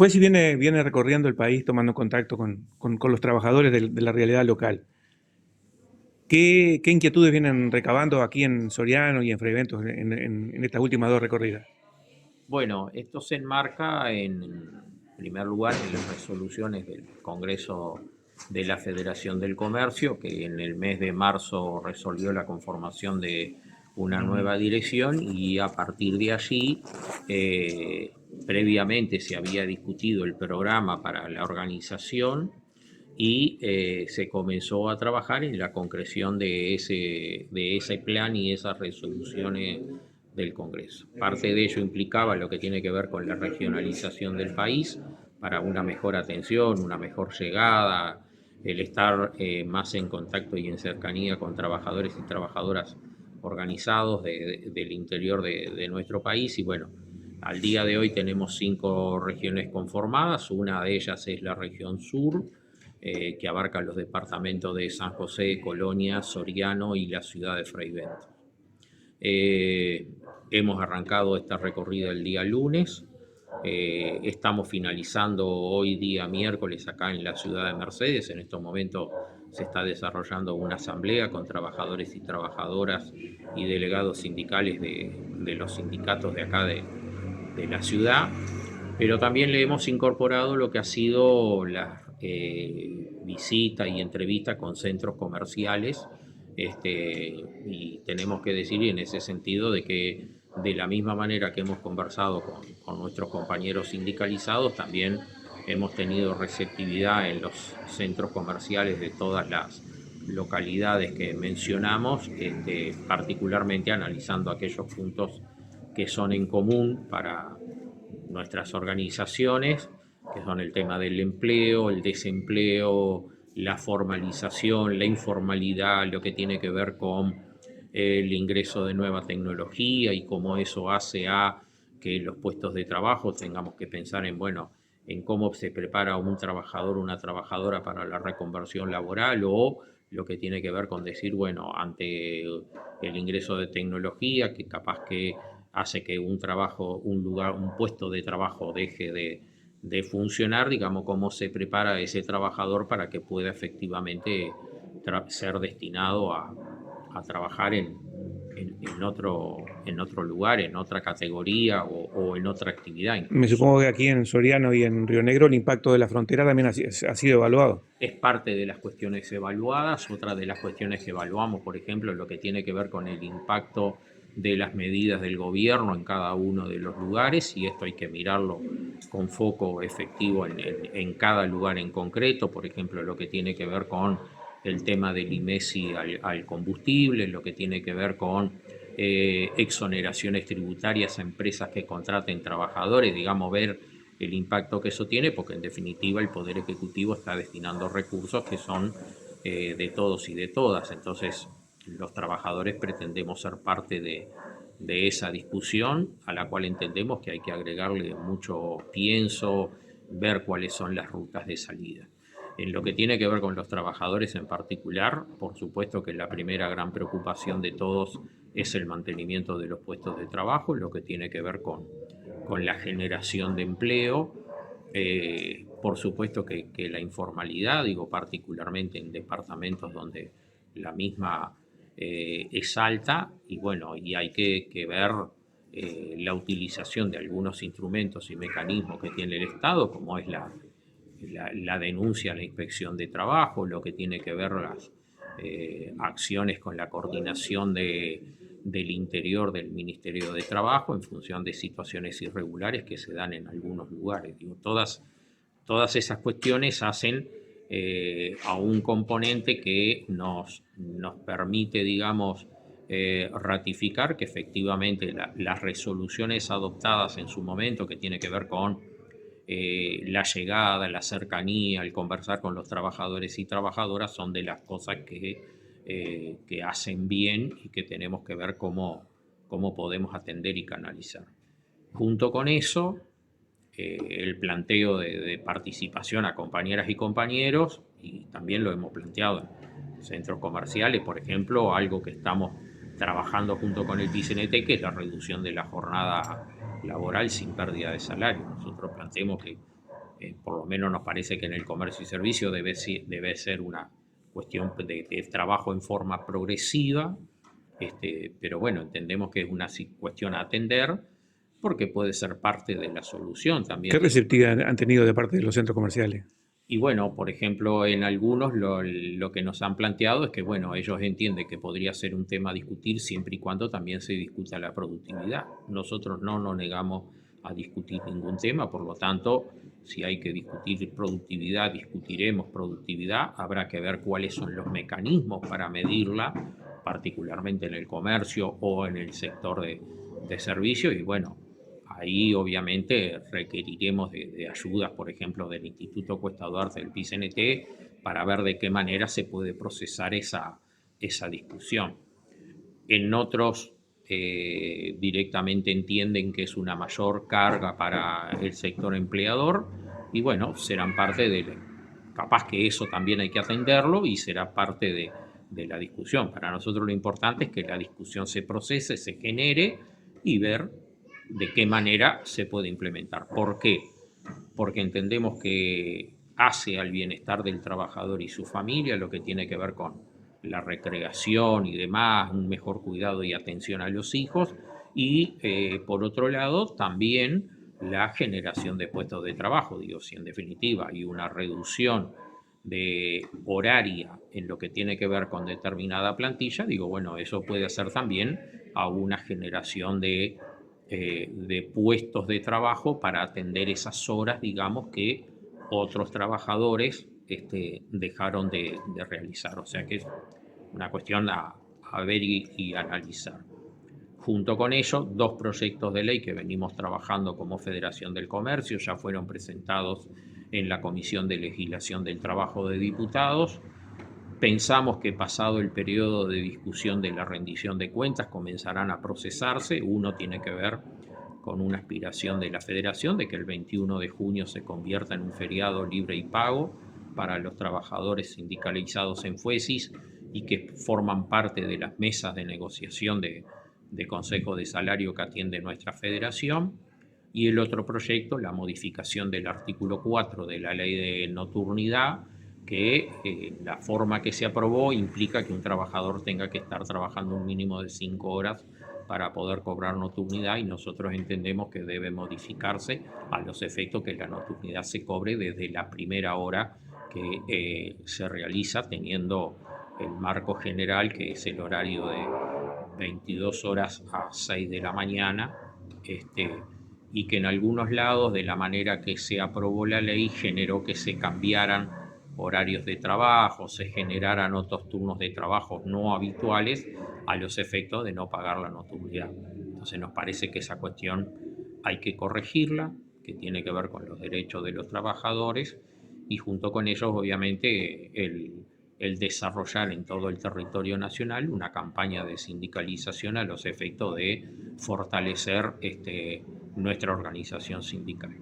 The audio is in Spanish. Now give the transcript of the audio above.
Fue si viene recorriendo el país tomando contacto con los trabajadores de la realidad local. ¿Qué inquietudes vienen recabando aquí en Soriano y en Freyventos en estas últimas dos recorridas? Bueno, esto se enmarca en primer lugar en las resoluciones del Congreso de la Federación del Comercio, que en el mes de marzo resolvió la conformación de una nueva dirección y a partir de allí, previamente se había discutido el programa para la organización y se comenzó a trabajar en la concreción de ese plan y esas resoluciones del Congreso. Parte de ello implicaba lo que tiene que ver con la regionalización del país para una mejor atención, una mejor llegada, el estar más en contacto y en cercanía con trabajadores y trabajadoras organizados del interior de nuestro país. Y bueno, al día de hoy tenemos 5 regiones conformadas, una de ellas es la región sur, que abarca los departamentos de San José, Colonia, Soriano y la ciudad de Freyventos. Hemos arrancado esta recorrida el día lunes, estamos finalizando hoy día miércoles acá en la ciudad de Mercedes. En estos momentos se está desarrollando una asamblea con trabajadores y trabajadoras y delegados sindicales de los sindicatos de acá de la ciudad, pero también le hemos incorporado lo que ha sido la visita y entrevista con centros comerciales, y tenemos que decir en ese sentido de que de la misma manera que hemos conversado con nuestros compañeros sindicalizados, también hemos tenido receptividad en los centros comerciales de todas las localidades que mencionamos, particularmente analizando aquellos puntos que son en común para nuestras organizaciones, que son el tema del empleo, el desempleo, la formalización, la informalidad, lo que tiene que ver con el ingreso de nueva tecnología y cómo eso hace a que los puestos de trabajo tengamos que pensar en, bueno, en cómo se prepara un trabajador o una trabajadora para la reconversión laboral, o lo que tiene que ver con decir, bueno, ante el ingreso de tecnología, que capaz que hace que un trabajo, un lugar, un puesto de trabajo deje de funcionar, digamos, cómo se prepara ese trabajador para que pueda efectivamente ser destinado a trabajar en otro lugar, en otra categoría o en otra actividad Me incluso. supongo que aquí en Soriano y en Río Negro el impacto de la frontera también ha sido evaluado. Es parte de las cuestiones evaluadas. Otra de las cuestiones que evaluamos, por ejemplo, lo que tiene que ver con el impacto de las medidas del gobierno en cada uno de los lugares, y esto hay que mirarlo con foco efectivo en cada lugar en concreto. Por ejemplo, lo que tiene que ver con el tema del IMESI al combustible, lo que tiene que ver con exoneraciones tributarias a empresas que contraten trabajadores, digamos, ver el impacto que eso tiene, porque en definitiva el Poder Ejecutivo está destinando recursos que son de todos y de todas. Entonces, los trabajadores pretendemos ser parte de esa discusión, a la cual entendemos que hay que agregarle mucho pienso, ver cuáles son las rutas de salida. En lo que tiene que ver con los trabajadores en particular, por supuesto que la primera gran preocupación de todos es el mantenimiento de los puestos de trabajo, lo que tiene que ver con la generación de empleo. Por supuesto que la informalidad, digo particularmente en departamentos donde la misma es alta, y bueno, y hay que ver la utilización de algunos instrumentos y mecanismos que tiene el Estado, como es la denuncia a la inspección de trabajo, lo que tiene que ver las acciones con la coordinación del interior del Ministerio de Trabajo en función de situaciones irregulares que se dan en algunos lugares. Digo, todas esas cuestiones hacen a un componente que nos permite, digamos, ratificar que efectivamente las resoluciones adoptadas en su momento, que tiene que ver con la llegada, la cercanía, el conversar con los trabajadores y trabajadoras, son de las cosas que hacen bien y que tenemos que ver cómo podemos atender y canalizar. Junto con eso, el planteo de participación a compañeras y compañeros, y también lo hemos planteado en centros comerciales, por ejemplo, algo que estamos trabajando junto con el PCNT, que es la reducción de la jornada laboral sin pérdida de salario. Nosotros planteamos que Por lo menos nos parece que en el comercio y servicio debe ser una cuestión de trabajo en forma progresiva, pero bueno, entendemos que es una cuestión a atender porque puede ser parte de la solución también. ¿Qué receptividad han tenido de parte de los centros comerciales? Y bueno, por ejemplo, en algunos lo que nos han planteado es que, bueno, ellos entienden que podría ser un tema a discutir siempre y cuando también se discuta la productividad. Nosotros no nos negamos a discutir ningún tema, por lo tanto, si hay que discutir productividad, discutiremos productividad. Habrá que ver cuáles son los mecanismos para medirla, particularmente en el comercio o en el sector de servicios. Y bueno, ahí obviamente requeriremos de ayudas, por ejemplo, del Instituto Cuesta Duarte, del PICNT, para ver de qué manera se puede procesar esa discusión. En otros directamente entienden que es una mayor carga para el sector empleador y bueno, serán parte capaz que eso también hay que atenderlo y será parte de la discusión. Para nosotros lo importante es que la discusión se procese, se genere y ver de qué manera se puede implementar. ¿Por qué? Porque entendemos que hace al bienestar del trabajador y su familia, lo que tiene que ver con la recreación y demás, un mejor cuidado y atención a los hijos, y por otro lado también la generación de puestos de trabajo. Digo, si en definitiva hay una reducción de horaria en lo que tiene que ver con determinada plantilla, digo, bueno, eso puede hacer también a una generación de puestos de trabajo para atender esas horas, digamos, que otros trabajadores dejaron de realizar. O sea que es una cuestión a ver y analizar. Junto con ello, 2 proyectos de ley que venimos trabajando como Federación del Comercio ya fueron presentados en la Comisión de Legislación del Trabajo de Diputados. Pensamos que pasado el periodo de discusión de la rendición de cuentas comenzarán a procesarse. Uno tiene que ver con una aspiración de la Federación de que el 21 de junio se convierta en un feriado libre y pago para los trabajadores sindicalizados en FUESIS y que forman parte de las mesas de negociación de consejo de salario que atiende nuestra Federación. Y el otro proyecto, la modificación del artículo 4 de la ley de nocturnidad, que la forma que se aprobó implica que un trabajador tenga que estar trabajando un mínimo de 5 horas para poder cobrar nocturnidad, y nosotros entendemos que debe modificarse a los efectos que la nocturnidad se cobre desde la primera hora que se realiza, teniendo el marco general que es el horario de 22 horas a 6 de la mañana, y que en algunos lados, de la manera que se aprobó la ley, generó que se cambiaran horarios de trabajo, se generaran otros turnos de trabajo no habituales a los efectos de no pagar la nocturnidad. Entonces nos parece que esa cuestión hay que corregirla, que tiene que ver con los derechos de los trabajadores y junto con ellos obviamente el desarrollar en todo el territorio nacional una campaña de sindicalización a los efectos de fortalecer nuestra organización sindical.